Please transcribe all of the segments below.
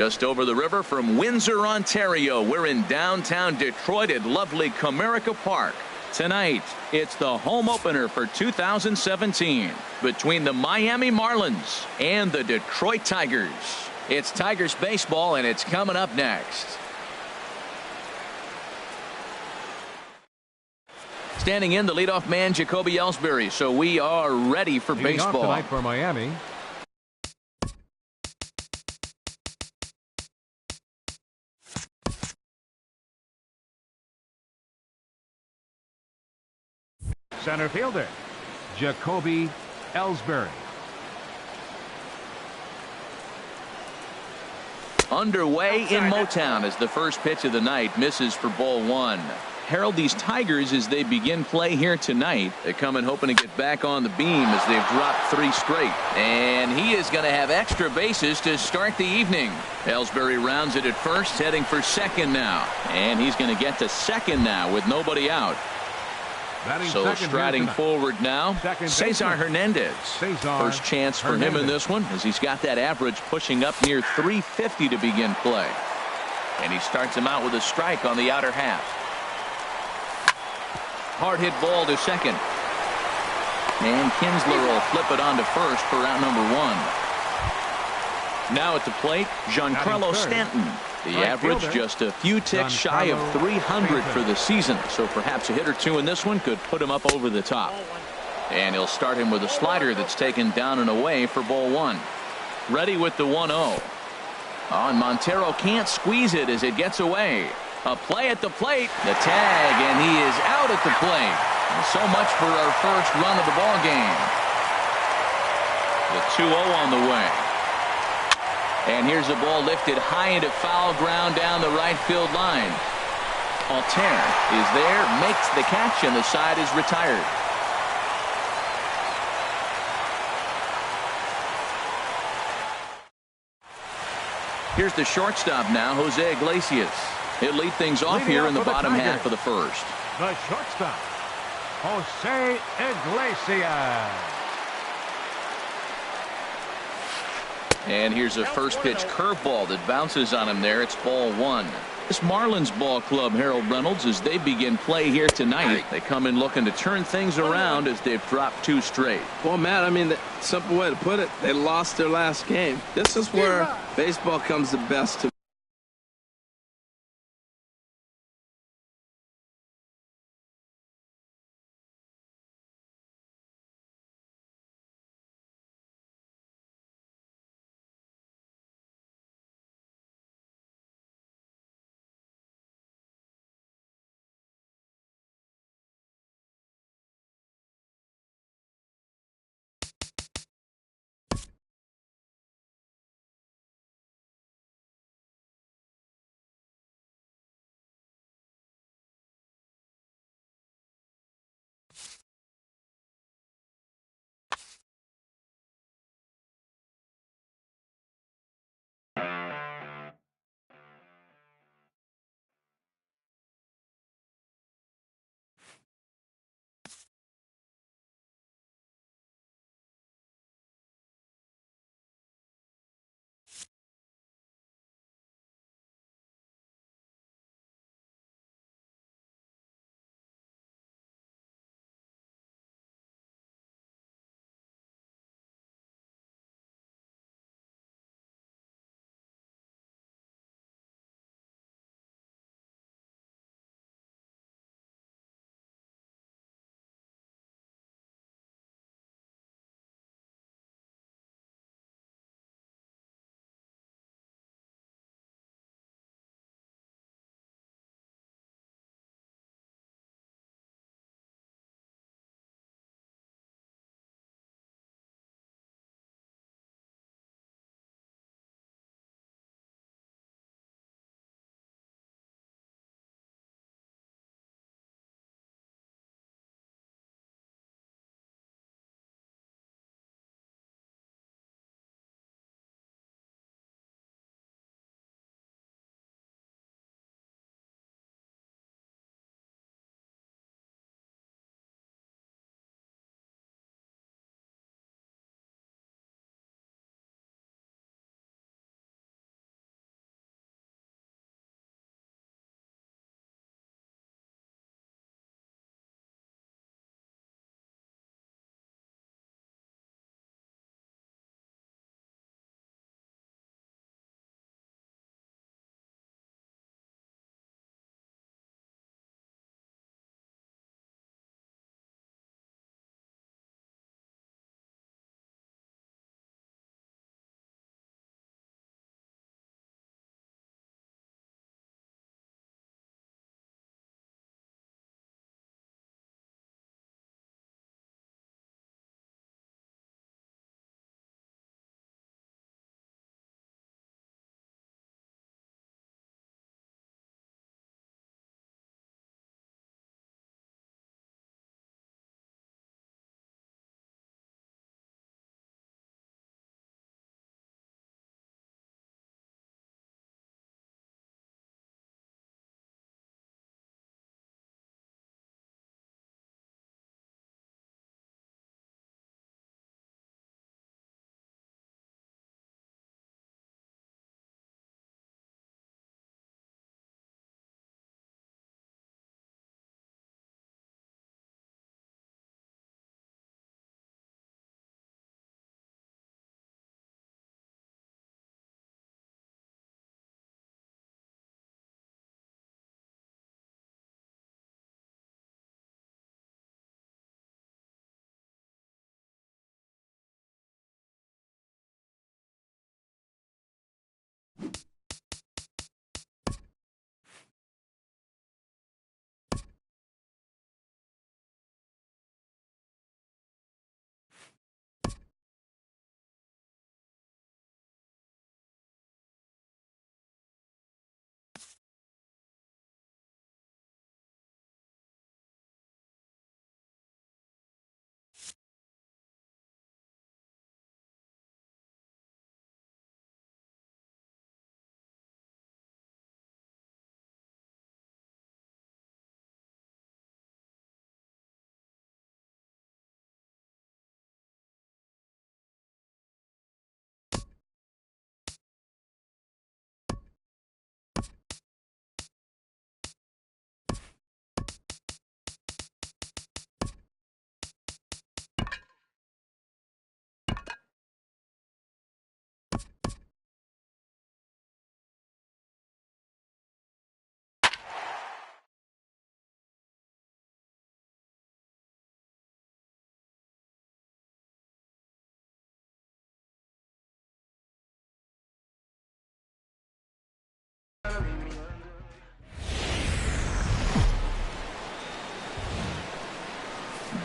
Just over the river from Windsor, Ontario, we're in downtown Detroit at lovely Comerica Park. Tonight, it's the home opener for 2017 between the Miami Marlins and the Detroit Tigers. It's Tigers baseball, and it's coming up next. Standing in, the leadoff man, Jacoby Ellsbury. So we are ready for baseball. Tonight for Miami. Center fielder, Jacoby Ellsbury. Underway in Motown as the first pitch of the night misses for ball one. Harold, these Tigers, as they begin play here tonight, they come in hoping to get back on the beam as they've dropped 3 straight. And he is going to have extra bases to start the evening. Ellsbury rounds it at first, heading for second now. And he's going to get to second now with nobody out. So striding forward now, Cesar Hernandez. First chance for him in this one, as he's got that average pushing up near 350 to begin play. And he starts him out with a strike on the outer half. Hard hit ball to second. And Kinsler will flip it on to first for out number 1. Now at the plate, Giancarlo Stanton. The average just a few ticks shy of 300 for the season, so perhaps a hit or two in this one could put him up over the top. And he'll start him with a slider that's taken down and away for ball 1. Ready with the 1-0. And Montero can't squeeze it as it gets away. A play at the plate, the tag, and he is out at the plate. And so much for our first run of the ball game. The 2-0 on the way. And here's the ball lifted high into foul ground down the right field line. Altair is there, makes the catch, and the side is retired. Here's the shortstop now, Jose Iglesias. He'll lead things off here in the bottom half of the first. The shortstop, Jose Iglesias. And here's a first pitch curveball that bounces on him there. It's ball 1. This Marlins ball club, Harold Reynolds, as they begin play here tonight, they come in looking to turn things around as they've dropped 2 straight. Well, Matt, I mean, the simple way to put it, they lost their last game. This is where baseball comes the best to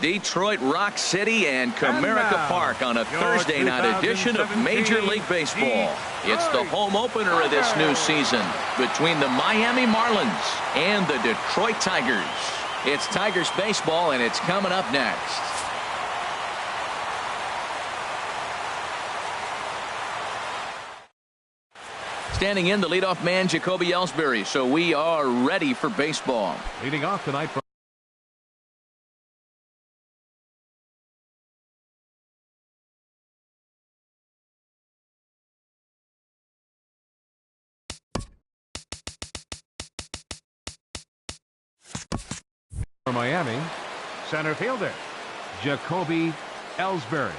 Detroit Rock City and Comerica Park on a Thursday night edition of Major League Baseball. It's the home opener of this new season between the Miami Marlins and the Detroit Tigers. It's Tigers baseball, and it's coming up next. Standing in, the leadoff man, Jacoby Ellsbury. So we are ready for baseball. Leading off tonight from Miami, center fielder Jacoby Ellsbury.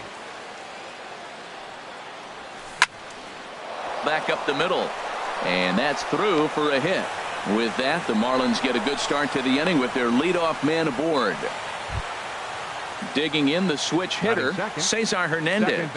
Back up the middle, and that's through for a hit. With that, the Marlins get a good start to the inning with their leadoff man aboard. Digging in, the switch hitter, Cesar Hernandez.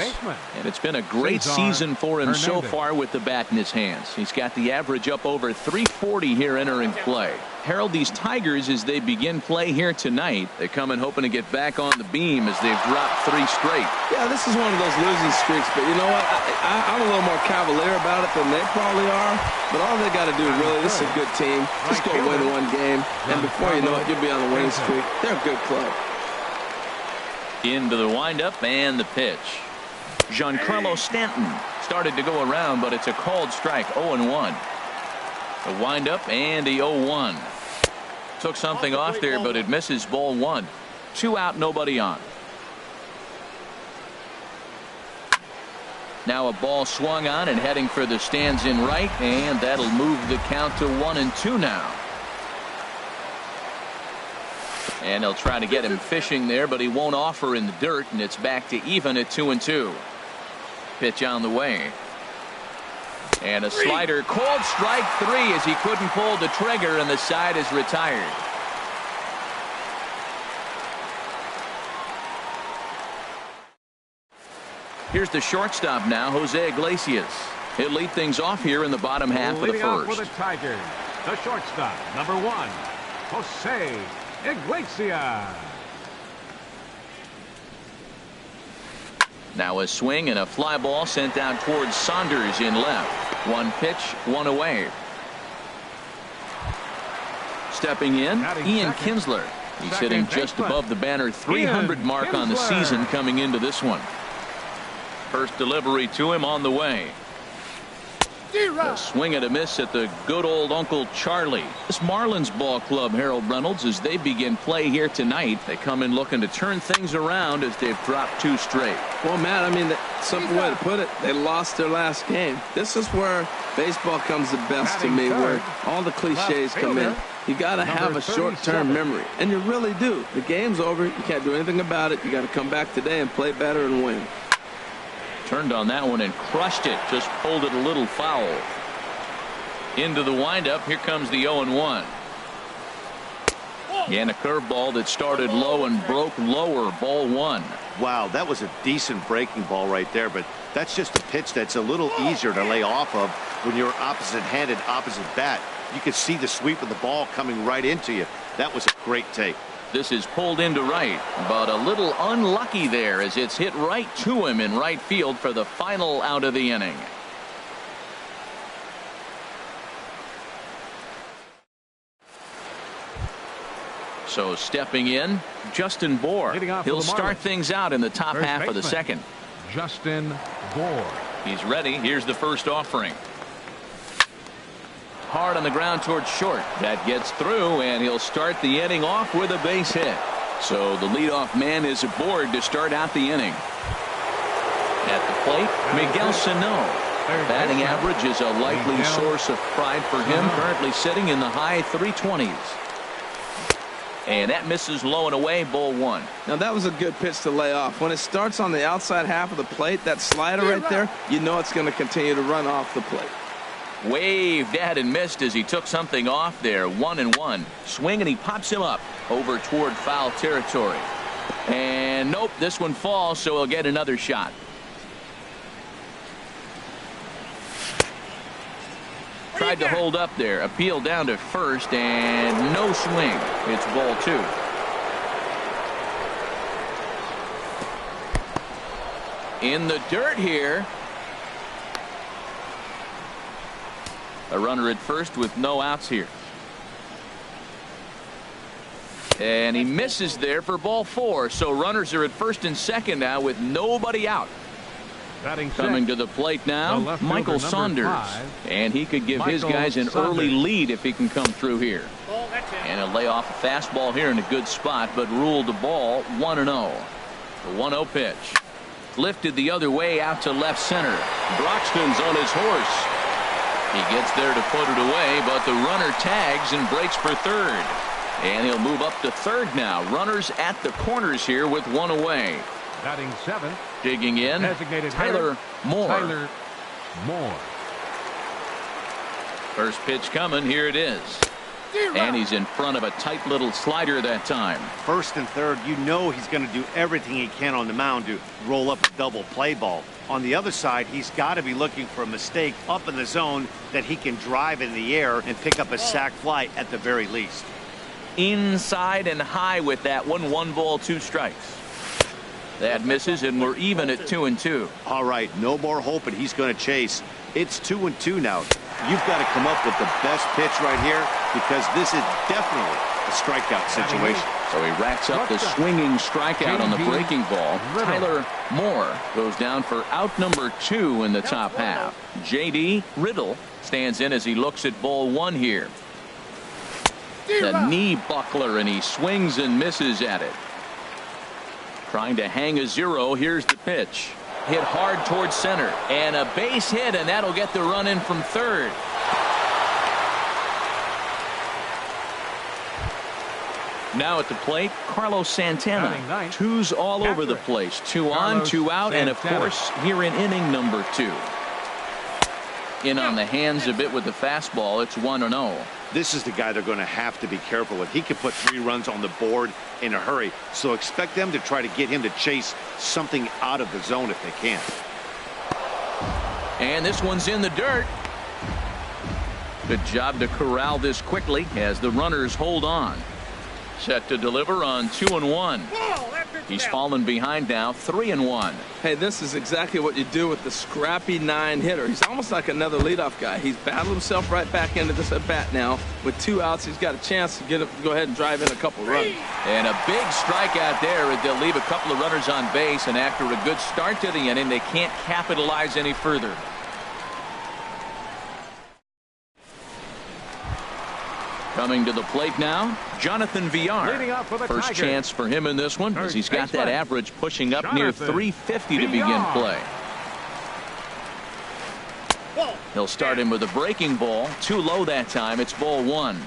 And it's been a great season for him so far with the bat in his hands. He's got the average up over 340 here entering play. Herald these Tigers as they begin play here tonight. They come in hoping to get back on the beam as they've dropped 3 straight. Yeah, this is one of those losing streaks, but you know what? I'm a little more cavalier about it than they probably are. But all they got to do, really, this is a good team. Just go win one game, and before you know it, you'll be on the winning streak. They're a good club. Into the windup and the pitch. Giancarlo Stanton started to go around, but it's a called strike. 0-1. The windup and the 0-1. Took something off there, but it misses. Ball 1. 2 out, nobody on. Now a ball swung on and heading for the stands in right, and that'll move the count to 1-2 now. And they'll try to get him fishing there, but he won't offer in the dirt, and it's back to even at 2-2. Pitch on the way. And a slider, called strike 3 as he couldn't pull the trigger, and the side is retired. Here's the shortstop now, Jose Iglesias. He'll lead things off here in the bottom half of the leading off first. for the Tigers, the shortstop, number 1, Jose Iglesias. Now a swing and a fly ball sent out towards Saunders in left. 1 pitch, 1 away. Stepping in, Ian Kinsler. He's hitting just above the banner 300 mark on the season coming into this one. First delivery to him on the way. A swing and a miss at the good old Uncle Charlie. This Marlins ball club, Harold Reynolds, as they begin play here tonight, they come in looking to turn things around as they've dropped 2 straight. Well, Matt, I mean, the simple way to put it, they lost their last game. This is where baseball comes the best to me, where all the cliches come in. You got to have a short-term memory, and you really do. The game's over. You can't do anything about it. You got to come back today and play better and win. Turned on that one and crushed it. Just pulled it a little foul. Into the windup. Here comes the 0-1. And a curveball that started low and broke lower. Ball 1. Wow, that was a decent breaking ball right there, but that's just a pitch that's a little easier to lay off of when you're opposite-handed, opposite bat. You could see the sweep of the ball coming right into you. That was a great take. This is pulled into right, but a little unlucky there as it's hit right to him in right field for the final out of the inning. So stepping in, Justin Bour. He'll start things out in the top half of the second. Justin Bour. He's ready. Here's the first offering. Hard on the ground towards short. That gets through, and he'll start the inning off with a base hit. So the leadoff man is aboard to start out the inning. At the plate, Miguel Sano. Batting average is a likely source of pride for him, currently sitting in the high 320s. And that misses low and away. Ball 1. Now that was a good pitch to lay off. When it starts on the outside half of the plate, that slider right there, you know it's going to continue to run off the plate. Waved at and missed as he took something off there. 1-1. Swing, and he pops him up over toward foul territory. And nope, this one falls, so he'll get another shot. Tried to hold up there. Appeal down to first, and no swing. It's ball 2. In the dirt here. A runner at first with no outs here. And he misses there for ball 4. So runners are at first and second now with nobody out. Coming to the plate now, Michael Saunders. 5. And he could give his guys an early lead if he can come through here. And he'll lay off a fastball here in a good spot, but ruled the ball 1-0. The 1-0 pitch. Lifted the other way out to left center. Broxton's on his horse. He gets there to put it away, but the runner tags and breaks for third. And he'll move up to third now. Runners at the corners here with one away. Batting 7th. Digging in, Tyler Moore. First pitch coming. Here it is. And he's in front of a tight little slider that time. First and third, you know he's going to do everything he can on the mound to roll up a double play ball. On the other side, he's got to be looking for a mistake up in the zone that he can drive in the air and pick up a sac fly at the very least. Inside and high with that one. 1 ball, 2 strikes. That misses, and we're even at 2-2. All right, no more hoping he's going to chase. It's 2-2 now. You've got to come up with the best pitch right here because this is definitely a strikeout situation. So he racks up the swinging strikeout on the breaking ball. Tyler Moore goes down for out number 2 in the top half. J.D. Riddle stands in as he looks at ball 1 here. The knee buckler, and he swings and misses at it. Trying to hang a 0. Here's the pitch. Hit hard towards center. And a base hit, and that'll get the run in from third. Now at the plate, Carlos Santana. 2s all over the place. 2 on, 2 out, and of course, here in inning number 2. In on the hands a bit with the fastball. It's 1-0. This is the guy they're going to have to be careful with. He can put 3 runs on the board in a hurry. So expect them to try to get him to chase something out of the zone if they can. And this one's in the dirt. Good job to corral this quickly as the runners hold on. Set to deliver on 2-1. He's fallen behind now, 3-1. Hey, this is exactly what you do with the scrappy 9-hitter. He's almost like another leadoff guy. He's battled himself right back into this at bat now. With 2 outs, he's got a chance to go ahead and drive in a couple runs. And a big strikeout there as they'll leave a couple of runners on base. And after a good start to the inning, they can't capitalize any further. Coming to the plate now, Jonathan Villar. First chance for him in this one as he's got that average pushing up near 350 to begin play. He'll start him with a breaking ball. Too low that time. It's ball 1.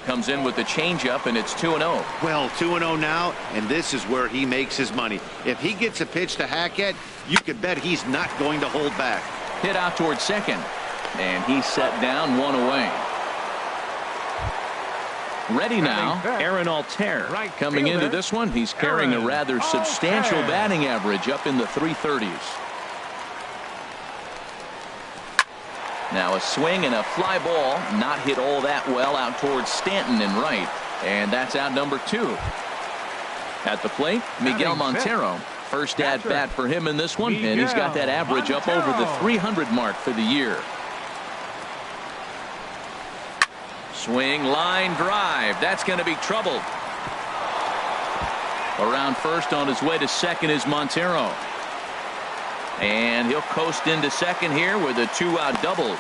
Comes in with the changeup, and it's 2-0. Well, 2-0 now, and this is where he makes his money. If he gets a pitch to hack at, you can bet he's not going to hold back. Hit out towards second. And he's set down, 1 away. Ready now, Aaron Altair. Coming into this one, he's carrying a rather substantial batting average up in the 330s. Now a swing and a fly ball, not hit all that well out towards Stanton and right. And that's out number 2. At the plate, Miguel Montero. First at bat for him in this one, and he's got that average up over the 300 mark for the year. Swing, line drive. That's going to be trouble. Around first, on his way to second is Montero. And he'll coast into second here with a 2-out double.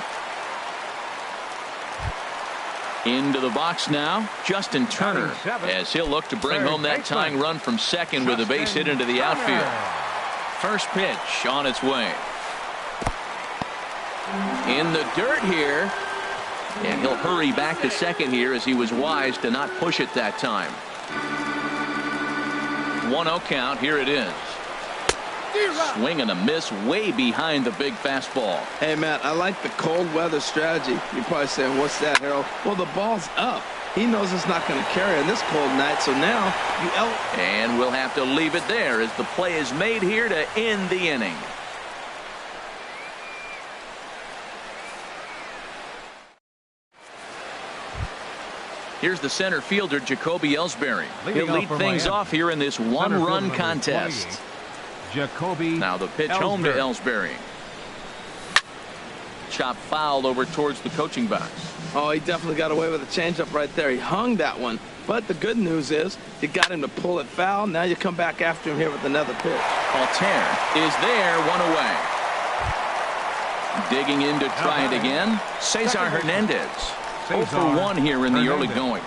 Into the box now, Justin Turner, as he'll look to bring home that tying run from second with a base hit into the outfield. First pitch on its way. In the dirt here. And he'll hurry back to second here as he was wise to not push it that time. 1-0 count. Here it is. Swing and a miss way behind the big fastball. Hey, Matt, I like the cold weather strategy. You're probably saying, what's that, Harold? Well, the ball's up. He knows it's not going to carry on this cold night, so now you And we'll have to leave it there as the play is made here to end the inning. Here's the center fielder, Jacoby Ellsbury. Leading He'll lead off things off here in this one-run contest. Jacoby Now the pitch home to Ellsbury. Chop foul over towards the coaching box. Oh, he definitely got away with a changeup right there. He hung that one. But the good news is you got him to pull it foul. Now you come back after him here with another pitch. Altair is there, one away. Digging in to try it again, Cesar Hernandez. 0 for 1 here in the early going.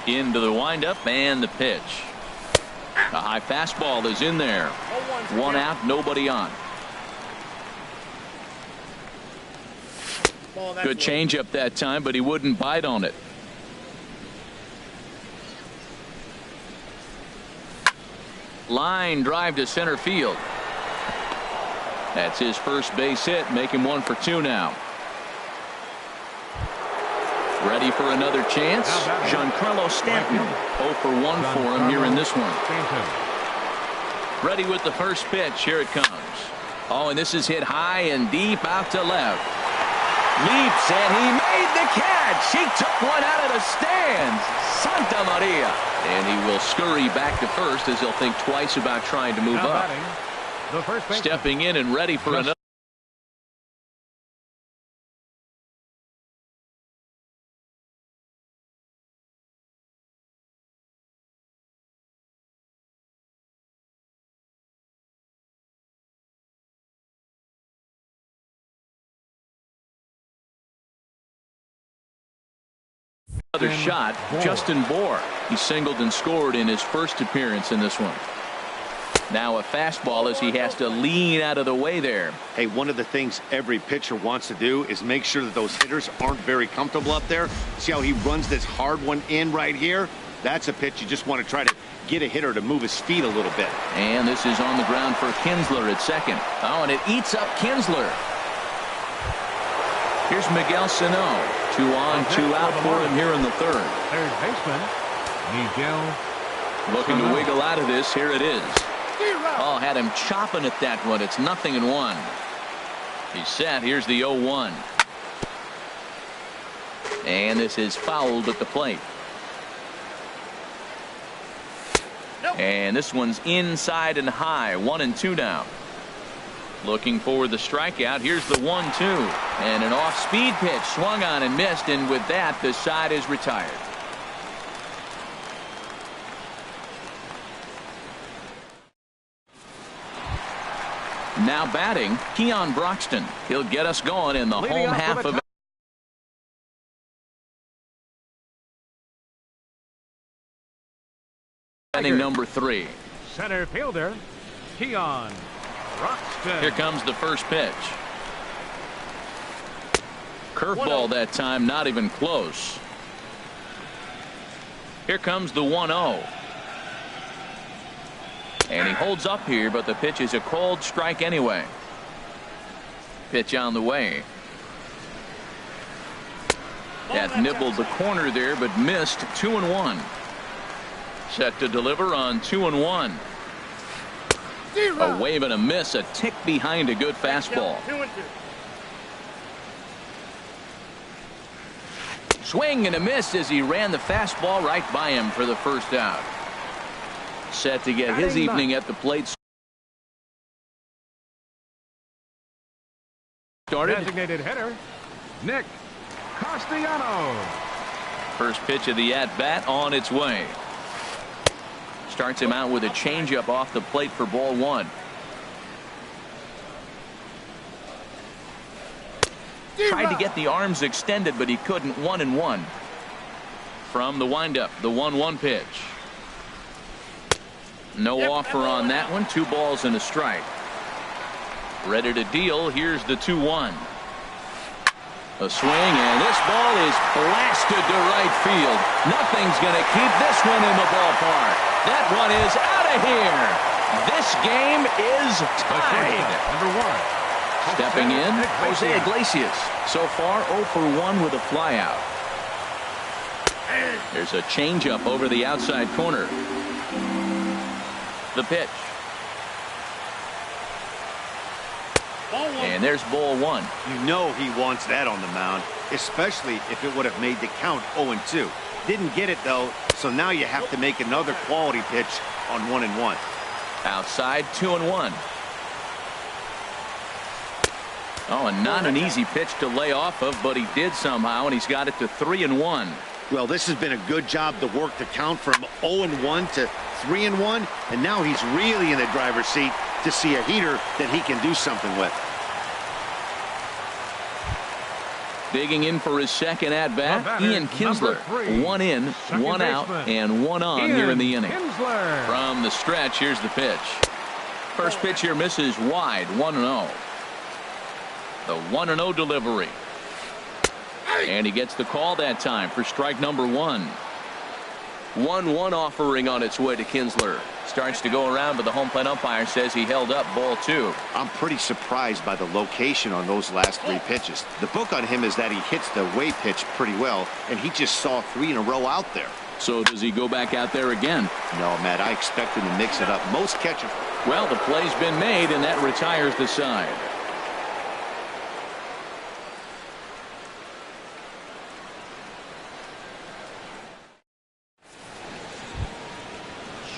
Into the windup and the pitch. A high fastball is in there. 1 out, nobody on. Good changeup that time, but he wouldn't bite on it. Line drive to center field. That's his first base hit, make him 1 for 2 now. Ready for another chance. Giancarlo Stanton. 0 for 1 for him here in this one. Ready with the first pitch. Here it comes. Oh, and this is hit high and deep out to left. Leaps, and he made the catch. He took one out of the stands. Santa Maria. And he will scurry back to first as he'll think twice about trying to move up. Stepping in and ready for another. Another shot, Justin Bour. He singled and scored in his first appearance in this one. Now a fastball as he has to lean out of the way there. Hey, one of the things every pitcher wants to do is make sure that those hitters aren't very comfortable up there. See how he runs this hard one in right here? That's a pitch you just want to try to get a hitter to move his feet a little bit. And this is on the ground for Kinsler at second. Oh, and it eats up Kinsler. Here's Miguel Sano. 2 on, 2 out for him here in the third. Third baseman, Miguel. Looking to wiggle out of this. Here it is. Oh, had him chopping at that one. It's 0-1. He's set. Here's the 0-1. And this is fouled at the plate. And this one's inside and high. 1-2 now. Looking for the strikeout. Here's the 1-2. And an off-speed pitch swung on and missed. And with that, the side is retired. Now batting, Keon Broxton. He'll get us going in the home half of inning number 3. Center fielder, Keon Broxton. Here comes the first pitch. Curveball that time, not even close. Here comes the 1-0. And he holds up here, but the pitch is a cold strike anyway. Pitch on the way. That nibbled the corner there, but missed. 2-1. Set to deliver on 2-1. A wave and a miss, a tick behind a good fastball. Swing and a miss as he ran the fastball right by him for the first out. Set to get his evening at the plate started. Designated hitter, Nick Castellanos. First pitch of the at-bat on its way. Starts him out with a changeup off the plate for ball 1. Tried to get the arms extended, but he couldn't. 1-1. From the windup, the 1-1 pitch. No offer on that one. 2 balls and a strike. Ready to deal. Here's the 2-1. A swing, and this ball is blasted to right field. Nothing's going to keep this one in the ballpark. That one is out of here. This game is tied. Number 1. Stepping in, Jose Iglesias. So far 0 for 1 with a flyout. There's a changeup over the outside corner. The pitch. And there's ball one. You know he wants that on the mound, especially if it would have made the count 0-2. Didn't get it, though, so now you have to make another quality pitch on 1-1. Outside, 2-1. Oh, and not an easy pitch to lay off of, but he did somehow, and he's got it to 3-1. Well, this has been a good job to work the count from 0-1 to 3-1, and now he's really in the driver's seat to see a heater that he can do something with. Digging in for his second at-bat, Ian Kinsler. 1 in, 1 out, and 1 on here in the inning. From the stretch, here's the pitch. First pitch here misses wide, 1-0. The 1-0 delivery. And he gets the call that time for strike number 1. 1-1 offering on its way to Kinsler. Starts to go around, but the home plate umpire says he held up ball 2. I'm pretty surprised by the location on those last 3 pitches. The book on him is that he hits the way pitch pretty well, and he just saw 3 in a row out there. So does he go back out there again? No, Matt, I expect him to mix it up. Most catchers. Well, the play's been made, and that retires the side.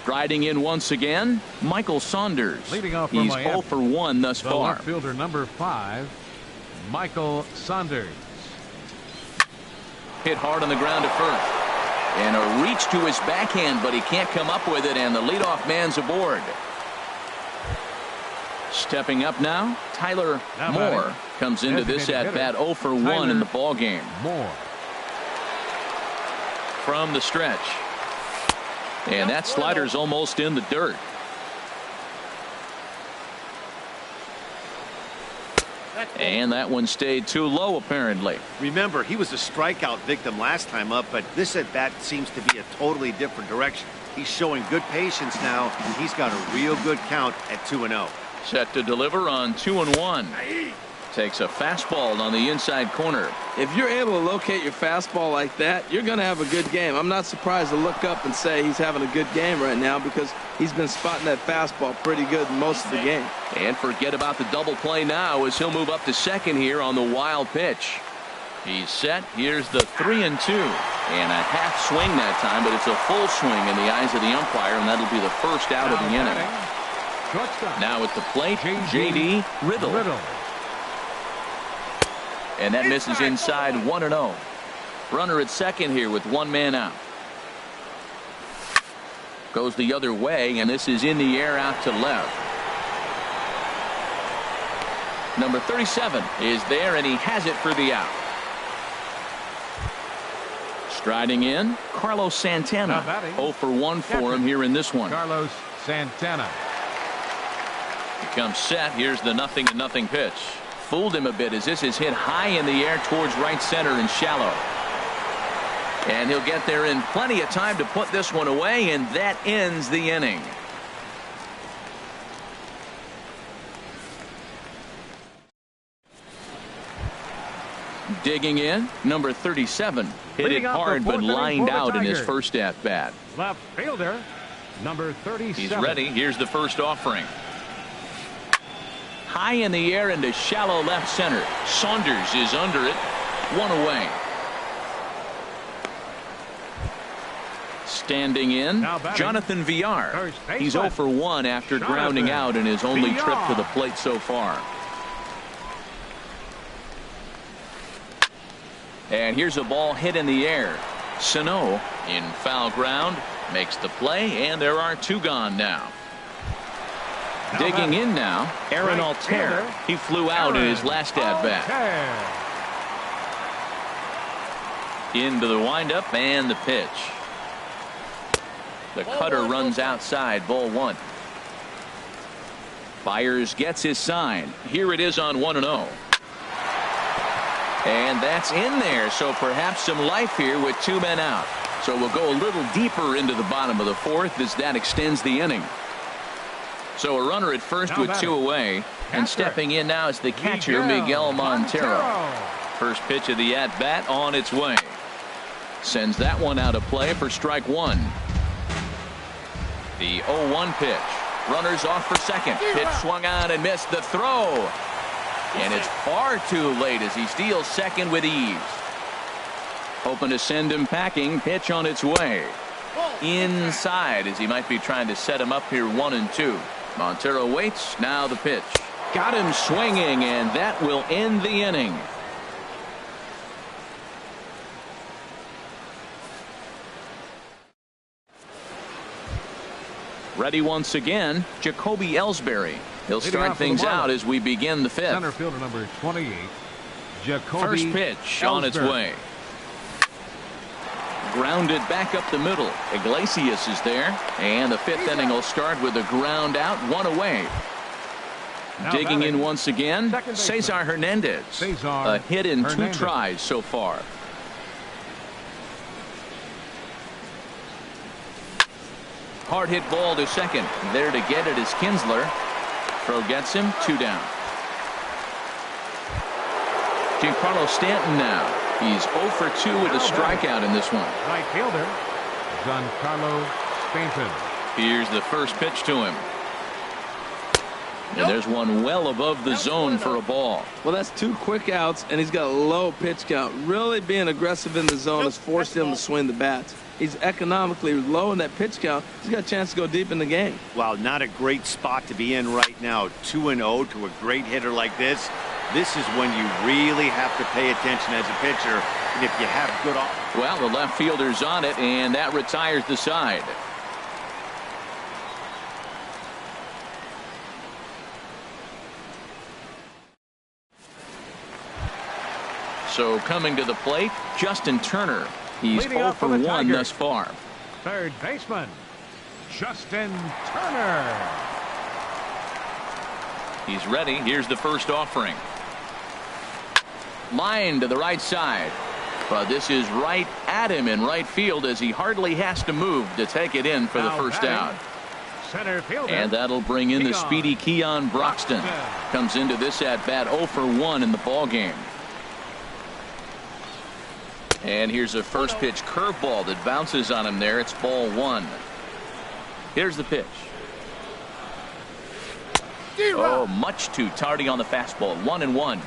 Striding in once again, Michael Saunders. Leading off for He's Miami. 0 for 1 thus The far. left fielder, number 5, Michael Saunders. Hit hard on the ground to first. And a reach to his backhand, but he can't come up with it, and the leadoff man's aboard. Stepping up now, Tyler Moore comes into this at-bat 0 for 1 in the ballgame. Moore. From the stretch. And that slider's almost in the dirt. And that one stayed too low, apparently. Remember, he was a strikeout victim last time up, but this at-bat seems to be a totally different direction. He's showing good patience now, and he's got a real good count at 2-0. Set to deliver on 2-1. Takes a fastball on the inside corner. If you're able to locate your fastball like that, you're going to have a good game. I'm not surprised to look up and say he's having a good game right now because he's been spotting that fastball pretty good most of the game. And forget about the double play now as he'll move up to second here on the wild pitch. He's set. Here's the 3-2. And a half swing that time, but it's a full swing in the eyes of the umpire, and that'll be the first out of the inning. Now at the plate, J.D. Riddle. And that misses inside 1-0. Runner at second here with 1 man out. Goes the other way, and this is in the air out to left. Number 37 is there, and he has it for the out. Striding in, Carlos Santana. 0 for 1 for him here in this one. Carlos Santana. He comes set. Here's the 0-0 pitch. Fooled him a bit as this is hit high in the air towards right center and shallow. And he'll get there in plenty of time to put this one away, and that ends the inning. Digging in, number 37. Hit it hard but lined out in his first at-bat. Left fielder, number 37. He's ready. Here's the first offering. High in the air into shallow left center. Saunders is under it. 1 away. Standing in, Jonathan Villar. He's 0 for 1 after grounding out in his only trip to the plate so far. And here's a ball hit in the air. Sano in foul ground makes the play, and there are 2 gone now. Digging in now, Aaron Altair. He flew out in his last at-bat. Into the windup and the pitch. The cutter runs outside, ball 1. Byers gets his sign. Here it is on 1-0. And that's in there, so perhaps some life here with 2 men out. So we'll go a little deeper into the bottom of the 4th as that extends the inning. So a runner at first with 2 away, and stepping in now is the catcher, Miguel Montero. First pitch of the at-bat on its way. Sends that one out of play for strike 1. The 0-1 pitch. Runners off for second. Pitch swung on and missed. The throw. And it's far too late as he steals second with ease. Hoping to send him packing. Pitch on its way. Inside as he might be trying to set him up here 1-2. Montero waits. Now the pitch. Got him swinging, and that will end the inning. Ready once again, Jacoby Ellsbury. He'll start things out as we begin the fifth. Center fielder number 28, Jacoby First pitch Ellsbury. on its way. Grounded back up the middle. Iglesias is there. And the fifth inning will start with a ground out, one away. Now Digging batting, in once again, Cesar Hernandez. A hit in 2 tries so far. Hard hit ball to second. There to get it is Kinsler. Throw gets him, 2 down. Giancarlo Stanton now. He's 0 for 2 with a strikeout in this one. Right fielder, Giancarlo Stanton. Here's the first pitch to him. And there's one well above the zone for a ball. Well, that's 2 quick outs, and he's got a low pitch count. Really being aggressive in the zone has forced him to swing the bats. He's economically low in that pitch count. He's got a chance to go deep in the game. Wow, not a great spot to be in right now. 2-0 to a great hitter like this. This is when you really have to pay attention as a pitcher. And if you have good off. Well, the left fielder's on it, and that retires the side. So coming to the plate, Justin Turner. He's Leading 0 up for for the 1 Tigers. thus far. Third baseman, Justin Turner. He's ready. Here's the first offering. Line to the right side. But this is right at him in right field as he hardly has to move to take it in for the Now first batting, out. Center fielder. And that'll bring in the speedy Keon Broxton. Comes into this at bat 0 for 1 in the ball game. And here's a first pitch curveball that bounces on him there. It's ball 1. Here's the pitch. Oh, much too tardy on the fastball. 1-1.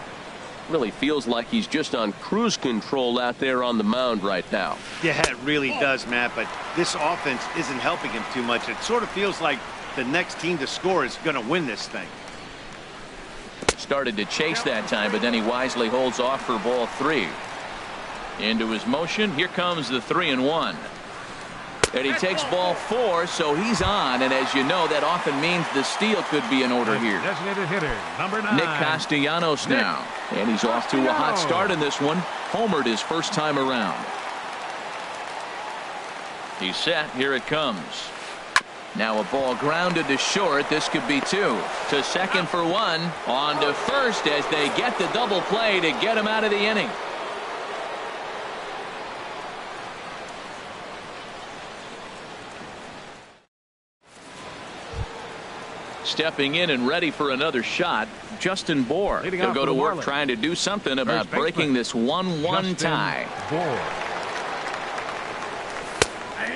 Really feels like he's just on cruise control out there on the mound right now. Yeah, it really does, Matt, but this offense isn't helping him too much. It sort of feels like the next team to score is going to win this thing. Started to chase that time, but then he wisely holds off for ball 3. Into his motion. Here comes the 3-1. And he takes ball 4, so he's on. And as you know, that often means the steal could be in order here. Designated hitter, number 9. Nick Castellanos now. And he's off to a hot start in this one. Homered his first time around. He's set. Here it comes. Now a ball grounded to short. This could be 2. To second for 1. On to first as they get the double play to get him out of the inning. Stepping in and ready for another shot, Justin Bohr. He'll go to work trying to do something about breaking this 1-1 tie.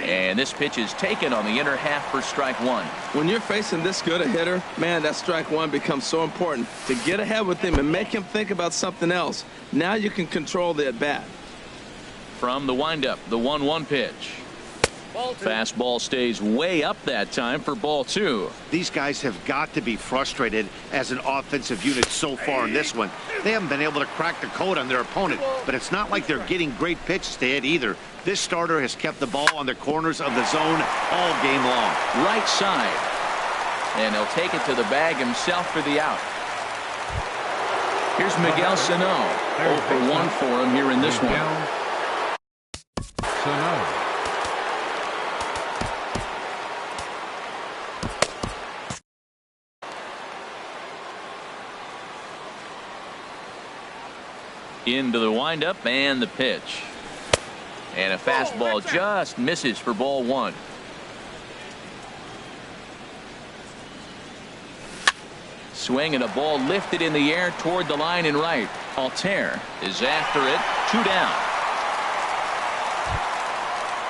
And this pitch is taken on the inner half for strike 1. When you're facing this good a hitter, man, that strike 1 becomes so important to get ahead with him and make him think about something else. Now you can control the at bat. From the windup, the 1-1 pitch. Fastball stays way up that time for ball 2. These guys have got to be frustrated as an offensive unit so far in this one. They haven't been able to crack the code on their opponent, but it's not like they're getting great pitches to hit either. This starter has kept the ball on the corners of the zone all game long. Right side. And he'll take it to the bag himself for the out. Here's Miguel Sano. 0 for 1 for him here in this one. Sano. Into the windup and the pitch. And a fastball just misses for ball 1. Swing and a ball lifted in the air toward the line and right. Altair is after it. 2 down.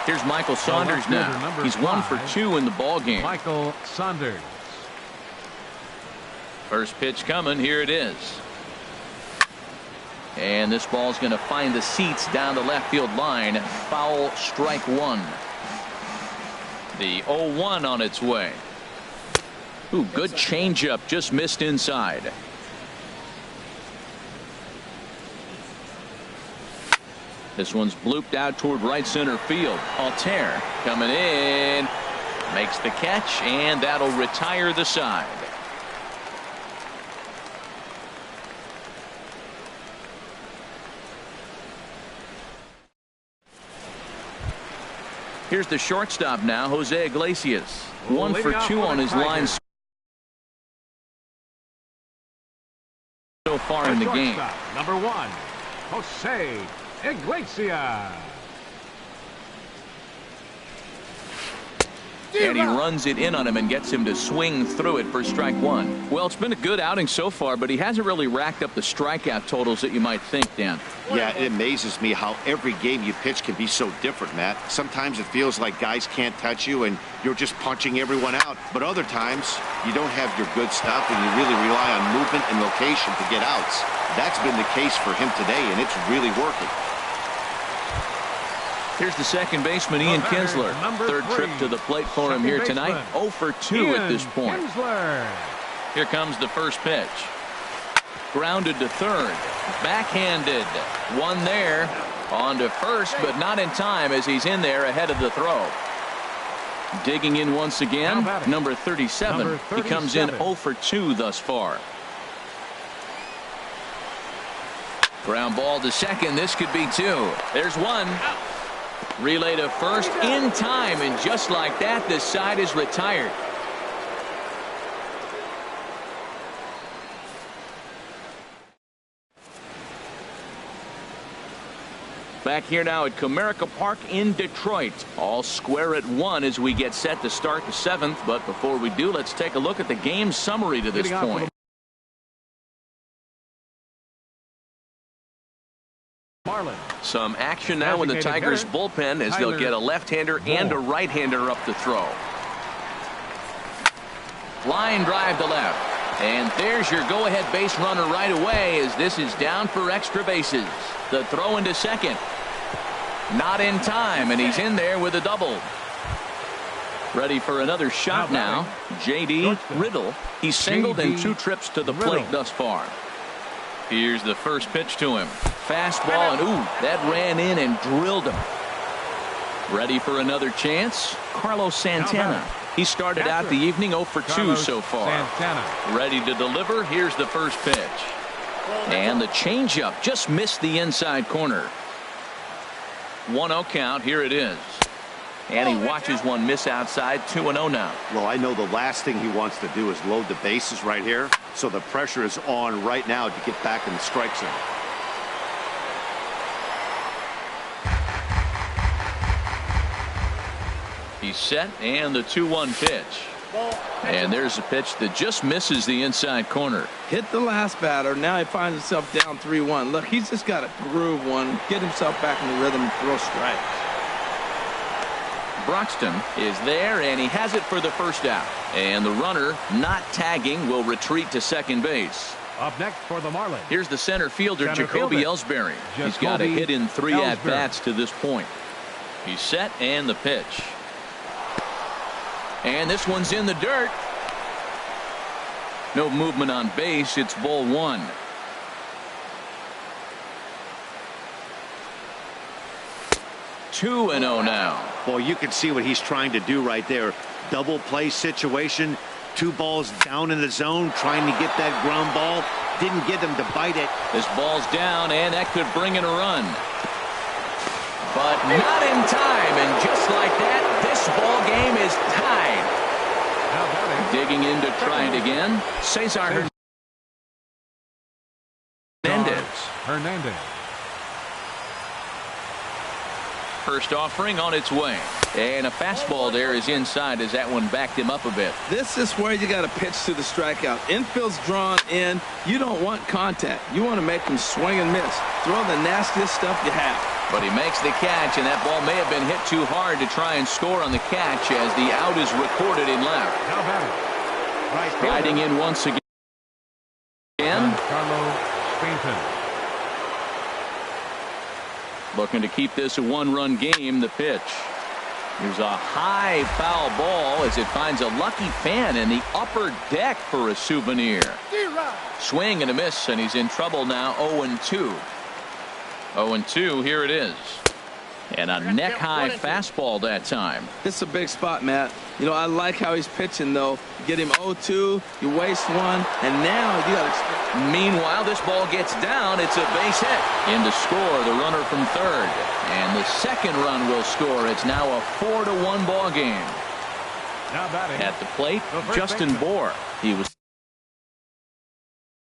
Here's Michael Saunders now. He's 1 for 2 in the ball game. Michael Saunders. First pitch coming. Here it is. And this ball's going to find the seats down the left field line. Foul, strike one. The 0-1 on its way. Ooh, good changeup, just missed inside. This one's blooped out toward right center field. Altair coming in, makes the catch, and that'll retire the side. Here's the shortstop now, Jose Iglesias. 1 for 2 on his line so far in the game. Number 1, Jose Iglesias. And he runs it in on him and gets him to swing through it for strike one. Well, it's been a good outing so far, but he hasn't really racked up the strikeout totals that you might think, Dan. Yeah, it amazes me how every game you pitch can be so different, Matt. Sometimes it feels like guys can't touch you and you're just punching everyone out. But other times, you don't have your good stuff and you really rely on movement and location to get outs. That's been the case for him today, and it's really working. Here's the second baseman, Ian Kinsler. Third trip to the plate for him here tonight. 0 for 2 at this point. Here comes the first pitch. Grounded to third. Backhanded. One there. On to first, but not in time as he's in there ahead of the throw. Digging in once again, number 37. He comes in 0 for 2 thus far. Ground ball to second. This could be 2. There's one. Relay to first in time, and just like that, this side is retired. Back here now at Comerica Park in Detroit. All square at 1 as we get set to start the 7th. But before we do, let's take a look at the game summary to this point. Some action now in the Tigers bullpen as they'll get a left-hander and a right-hander up to throw. Line drive to left. And there's your go-ahead base runner right away as this is down for extra bases. The throw into second. Not in time, and he's in there with a double. Ready for another shot now. J.D. Riddle. He's singled in 2 trips to the plate thus far. Here's the first pitch to him. Fastball, and ooh, that ran in and drilled him. Ready for another chance? Carlos Santana. He started out the evening 0 for 2 so far. Ready to deliver. Here's the first pitch. And the changeup just missed the inside corner. 1-0 count. Here it is. And he watches one miss outside. 2-0 now. Well, I know the last thing he wants to do is load the bases right here. So the pressure is on right now to get back in the strike zone. He's set, and the 2-1 pitch. And there's a pitch that just misses the inside corner. Hit the last batter. Now he finds himself down 3-1. Look, he's just got to groove one, get himself back in the rhythm, and throw strikes. Broxton is there, and he has it for the first out. And the runner, not tagging, will retreat to second base. Up next for the Marlins. Here's the center fielder, Jacoby Ellsbury. He's got a hit in 3 at-bats to this point. He's set, and the pitch. And this one's in the dirt. No movement on base. It's ball 1. Two and 0 now. Well, you can see what he's trying to do right there. Double play situation. 2 balls down in the zone, trying to get that ground ball. Didn't get him to bite it. This ball's down, and that could bring in a run. But not in time, and just like that, this ball game is tied. Digging in to try it again. Cesar Hernandez. First offering on its way. And a fastball there is inside as that one backed him up a bit. This is where you got to pitch to the strikeout. Infield's drawn in. You don't want contact. You want to make them swing and miss. Throw the nastiest stuff you have. But he makes the catch, and that ball may have been hit too hard to try and score on the catch as the out is recorded in left. Riding in once again. Carlos Stanton. Looking to keep this a one-run game. The pitch. Here's a high foul ball as it finds a lucky fan in the upper deck for a souvenir. Swing and a miss, and he's in trouble now. 0-2. 0-2. Here it is. And a neck-high fastball that time. This is a big spot, Matt. You know, I like how he's pitching, though. You get him 0-2, you waste one, and now you got to... Meanwhile, this ball gets down. It's a base hit. In to score, the runner from third. And the second run will score. It's now a 4-1 ball game. Now batting at the plate, Justin Bohr. He was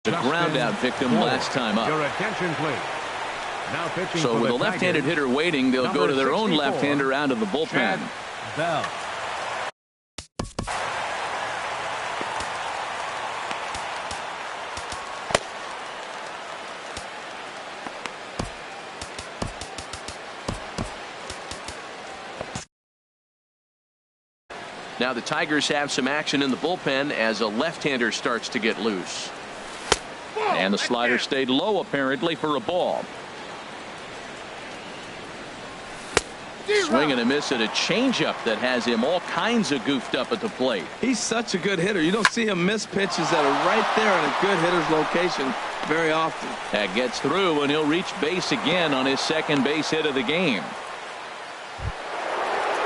the ground-out victim last time up. Your attention, please. Now pitching so with a left-handed hitter waiting, they'll go to their own left-hander out of the bullpen. Chad Bell. Now the Tigers have some action in the bullpen as a left-hander starts to get loose. And the slider stayed low apparently for a ball. Swing and a miss at a changeup that has him all kinds of goofed up at the plate. He's such a good hitter. You don't see him miss pitches that are right there in a good hitter's location very often. That gets through, and he'll reach base again on his second base hit of the game.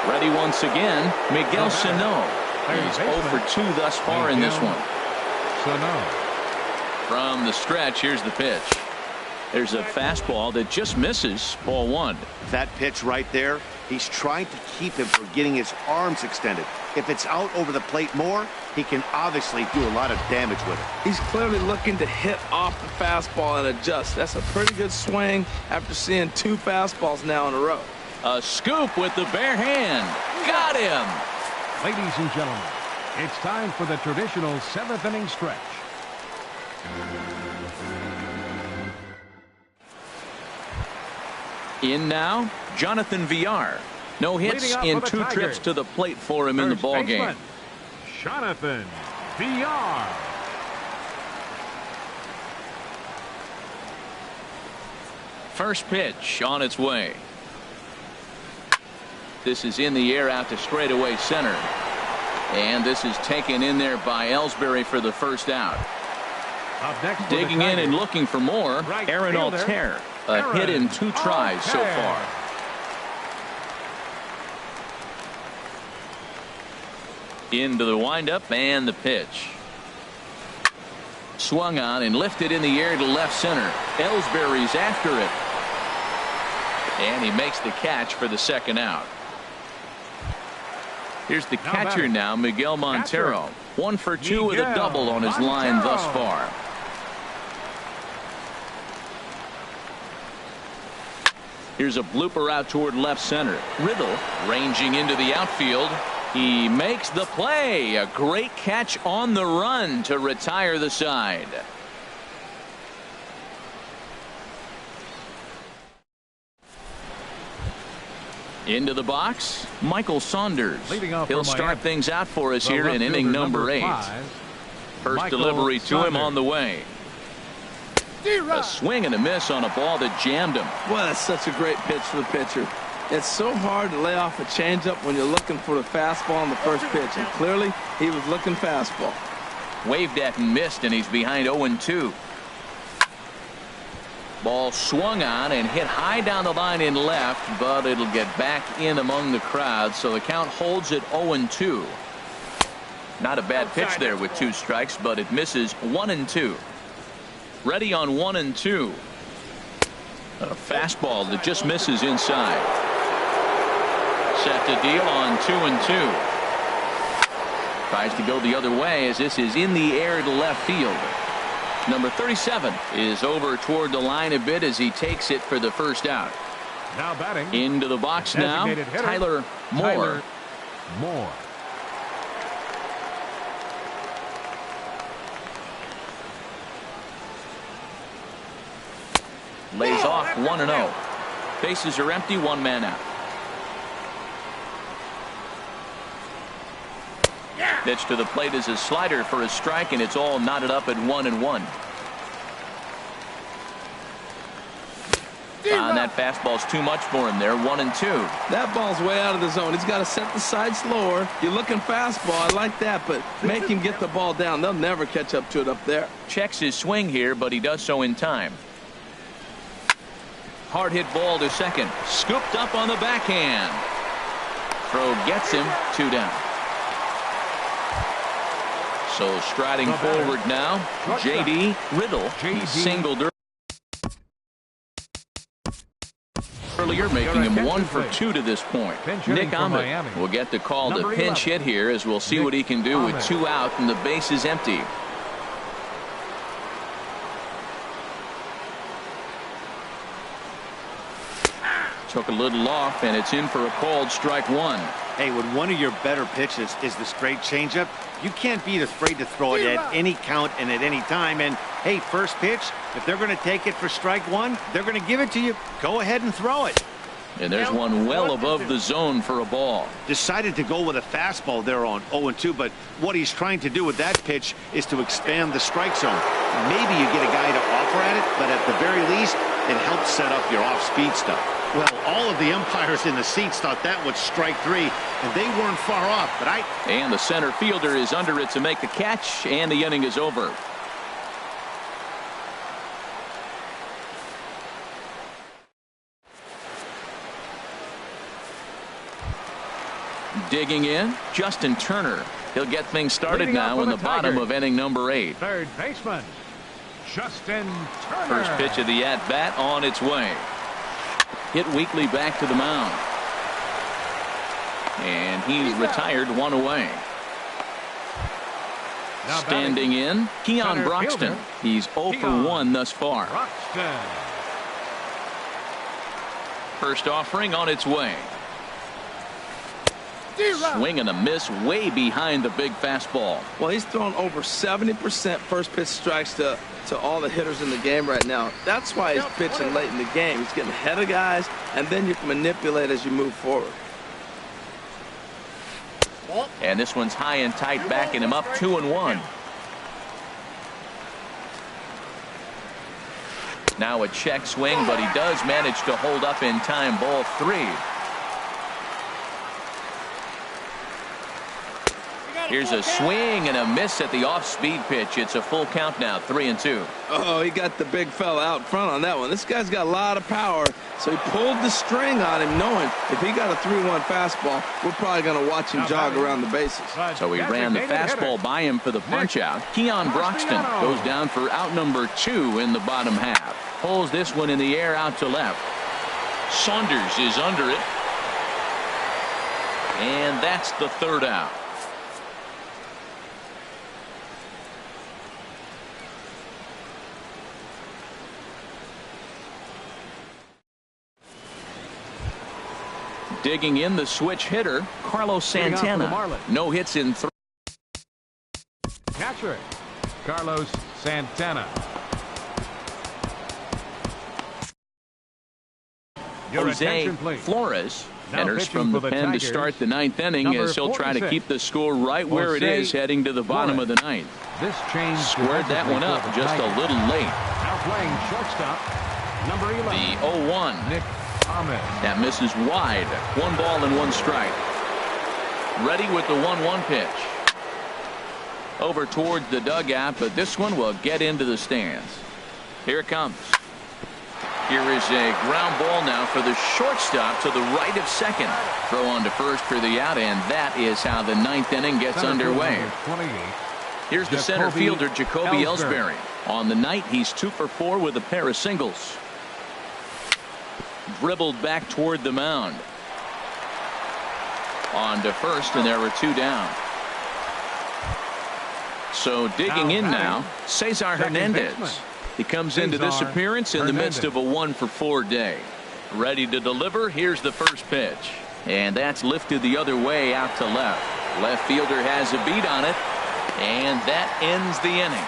Ready once again, Miguel Sano. He's 0 for 2 thus far in this one. From the stretch, here's the pitch. There's a fastball that just misses. Ball 1. That pitch right there, he's trying to keep him from getting his arms extended. If it's out over the plate more, he can obviously do a lot of damage with it. He's clearly looking to hit off the fastball and adjust. That's a pretty good swing after seeing 2 fastballs now in a row. A scoop with the bare hand. Got him. Ladies and gentlemen, it's time for the traditional 7th inning stretch. In now, Jonathan Villar. No hits in 2 trips to the plate for him in the ball game. Jonathan Villar. First pitch on its way. This is in the air out to straightaway center. And this is taken in there by Ellsbury for the first out. Digging in and looking for more, Aaron Altair. A hit in 2 tries so far. Into the windup and the pitch. Swung on and lifted in the air to left center. Ellsbury's after it. And he makes the catch for the second out. Here's the catcher now, Miguel Montero. 1 for 2 with a double on his line thus far. Here's a blooper out toward left center. Riddle ranging into the outfield. He makes the play. A great catch on the run to retire the side. Into the box, Michael Saunders. He'll start things out for us here in inning number 8. First delivery to him on the way. A swing and a miss on a ball that jammed him. Well, that's such a great pitch for the pitcher. It's so hard to lay off a changeup when you're looking for the fastball on the first pitch, and clearly he was looking fastball. Waved at and missed, and he's behind 0-2. Ball swung on and hit high down the line in left, but it'll get back in among the crowd, so the count holds at 0-2. Not a bad pitch there with 2 strikes, but it misses 1-2. Ready on 1-2. A fastball that just misses inside. Set to deal on 2-2. Tries to go the other way as this is in the air to left field. Number 37 is over toward the line a bit as he takes it for the first out. Now batting. Into the box now, Tyler Moore. Lays off 1-0. Bases are empty, 1 man out. Pitch to the plate is a slider for a strike, and it's all knotted up at 1-1. And that fastball's too much for him there. 1-2. That ball's way out of the zone. He's got to set the side slower. You're looking fastball. I like that, but make him get the ball down. They'll never catch up to it up there. Checks his swing here, but he does so in time. Hard hit ball to second. Scooped up on the backhand. Throw gets him. 2 down. So striding forward now, J.D. Riddle. He singled earlier, making him 1 for 2 to this point. Nick Ahmed will get the call to pinch hit here, as we'll see what he can do with 2 out and the base is empty. Took a little off, and it's in for a called strike 1. Hey, when one of your better pitches is the straight changeup, you can't be afraid to throw it at any count and at any time. And, hey, first pitch, if they're going to take it for strike 1, they're going to give it to you. Go ahead and throw it. And there's one well above the zone for a ball. Decided to go with a fastball there on 0-2, but what he's trying to do with that pitch is to expand the strike zone. Maybe you get a guy to offer at it, but at the very least, it helps set up your off-speed stuff. Well, all of the umpires in the seats thought that was strike 3, and they weren't far off. But And the center fielder is under it to make the catch, and the inning is over. Digging in, Justin Turner. He'll get things started now in the bottom of inning number 8. Third baseman, Justin Turner. First pitch of the at-bat on its way. Hit weakly back to the mound. And he's retired 1 away. Standing in, Keon Broxton. He's 0 for 1 thus far. First offering on its way. Swing and a miss way behind the big fastball. Well, he's thrown over 70% first pitch strikes to all the hitters in the game right now. That's why he's pitching late in the game. He's getting ahead of guys, and then you can manipulate as you move forward. And this one's high and tight, backing him up 2-1. Now a check swing, but he does manage to hold up in time. Ball 3. Here's a swing and a miss at the off-speed pitch. It's a full count now, 3-2. Oh, he got the big fella out front on that one. This guy's got a lot of power, so he pulled the string on him, knowing if he got a 3-1 fastball, we're probably going to watch him jog around the bases. So he ran the fastball by him for the punch-out. Keon Broxton goes down for out number 2 in the bottom half. Pulls this one in the air out to left. Saunders is under it. And that's the 3rd out. Digging in, the switch hitter, Carlos Santana. No hits in 3. Catcher, Carlos Santana. Jose Flores enters from the pen to start the 9th inning, as he'll try to keep the score right where it is heading to the bottom of the 9th. This change squared that one up just a little late. Now playing shortstop, number 11. The 0-1. Nick Ahmed. That misses wide. 1 ball and 1 strike. Ready with the 1-1 pitch. Over towards the dugout, but this one will get into the stands. Here it comes. Here is a ground ball now for the shortstop to the right of second. Throw on to first for the out, and that is how the 9th inning gets underway. Here's the center fielder, Jacoby Ellsbury. On the night, he's 2 for 4 with a pair of singles. Dribbled back toward the mound. On to first, and there were 2 down. So digging in now, Cesar Hernandez. He comes into this appearance in the midst of a 1 for 4 day. Ready to deliver. Here's the first pitch. And that's lifted the other way out to left. Left fielder has a beat on it. And that ends the inning.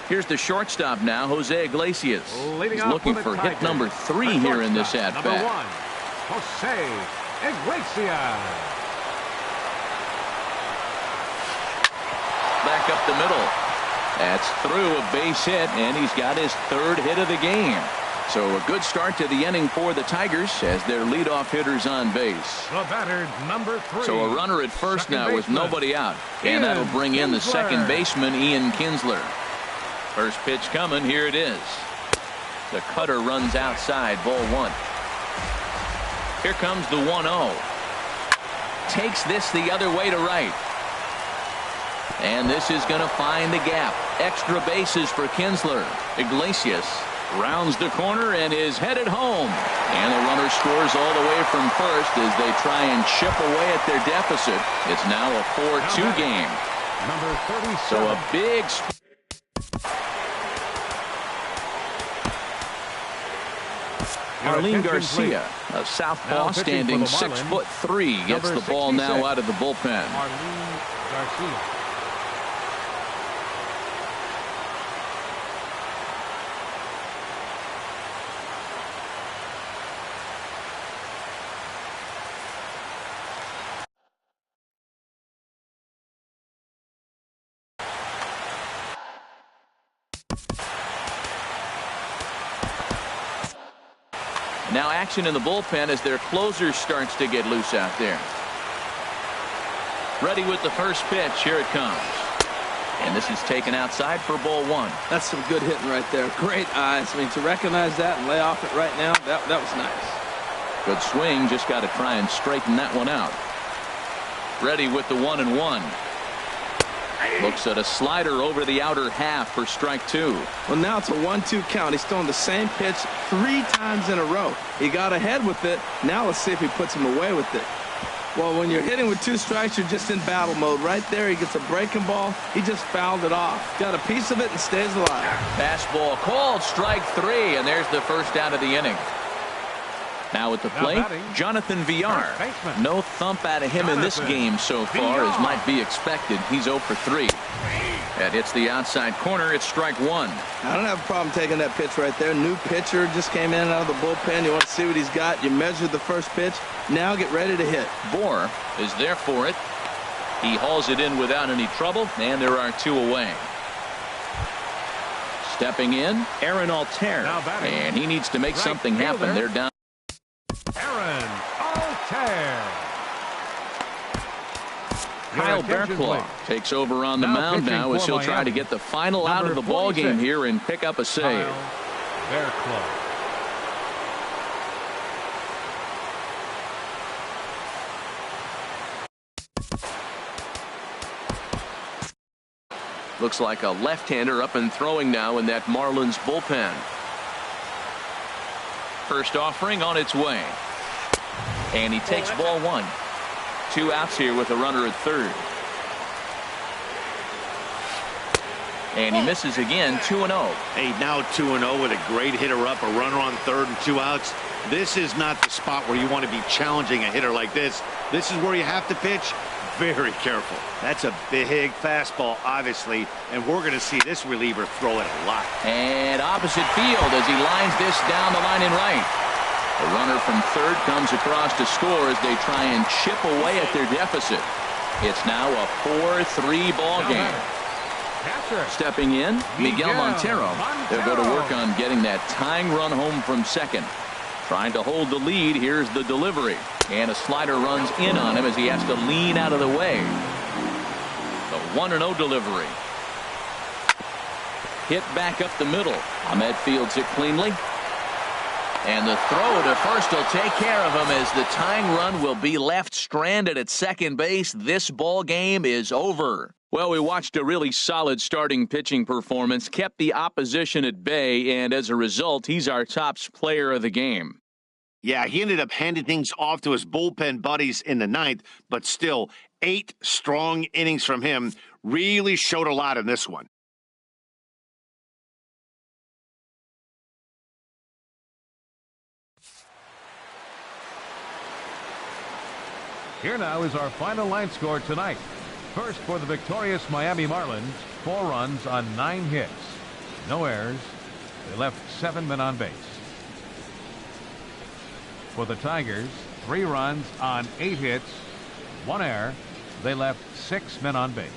Here's the shortstop now, Jose Iglesias. He's looking for hit number 3 here in this at-bat. Jose Iglesias. back up the middle. That's through a base hit, and he's got his third hit of the game. So a good start to the inning for the Tigers as their leadoff hitter's on base. The batter, number 3. So a runner at first second now with baseman, nobody out. Ian And that'll bring in the Kinsler. second baseman, Ian Kinsler. First pitch coming. Here it is. The cutter runs outside. Ball 1. Here comes the 1-0. Takes this the other way to right. And this is going to find the gap. Extra bases for Kinsler. Iglesias rounds the corner and is headed home. And the runner scores all the way from first as they try and chip away at their deficit. It's now a 4-2 game. Number 37. So a big... Arlene Garcia, a southpaw standing 6'3", gets the ball now out of the bullpen. Arlene Garcia. Now action in the bullpen as their closer starts to get loose out there. Ready with the first pitch. Here it comes. And this is taken outside for ball 1. That's some good hitting right there. Great eyes. I mean, to recognize that and lay off it right now, that was nice. Good swing. Just got to try and straighten that one out. Ready with the 1-1. Looks at a slider over the outer half for strike 2. Well, now it's a 1-2 count. He's throwing the same pitch 3 times in a row. He got ahead with it. Now let's see if he puts him away with it. Well, when you're hitting with 2 strikes, you're just in battle mode. Right there, he gets a breaking ball. He just fouled it off. Got a piece of it and stays alive. Fastball called, strike 3, and there's the first out of the inning. Now at the plate, Jonathan Villar. No thump out of him in this game so far, as might be expected. He's 0 for 3. That hits the outside corner. It's strike 1. I don't have a problem taking that pitch right there. New pitcher just came in and out of the bullpen. You want to see what he's got. You measured the first pitch. Now get ready to hit. Bohr is there for it. He hauls it in without any trouble, and there are 2 away. Stepping in, Aaron Altair. And he needs to make something happen. They're down. Aaron Altair. Kyle Bearclaw takes over on the mound now as he'll try to get the final out of the ball game here and pick up a save. Bearclaw. Looks like a left-hander up and throwing now in that Marlins bullpen. First offering on its way. And he takes ball 1. 2 outs here with a runner at third. And he misses again. 2-0. Hey, now 2-0 with a great hitter up, a runner on third and 2 outs. This is not the spot where you want to be challenging a hitter like this. This is where you have to pitch very careful. That's a big fastball, obviously, and we're going to see this reliever throw it a lot. And opposite field as he lines this down the line in right. The runner from third comes across to score as they try and chip away at their deficit. It's now a 4-3 ball game. Stepping in, Miguel Montero. They'll go to work on getting that tying run home from second. Trying to hold the lead. Here's the delivery. And a slider runs in on him as he has to lean out of the way. The 1-0 delivery. Hit back up the middle. Ahmed fields it cleanly. And the throw to first will take care of him as the tying run will be left stranded at second base. This ball game is over. Well, we watched a really solid starting pitching performance, kept the opposition at bay, and as a result, he's our top player of the game. Yeah, he ended up handing things off to his bullpen buddies in the 9th, but still 8 strong innings from him. Really showed a lot in this one. Here now is our final line score tonight. First for the victorious Miami Marlins, 4 runs on 9 hits. No errors. They left 7 men on base. For the Tigers, 3 runs on 8 hits, 1 error. They left 6 men on base.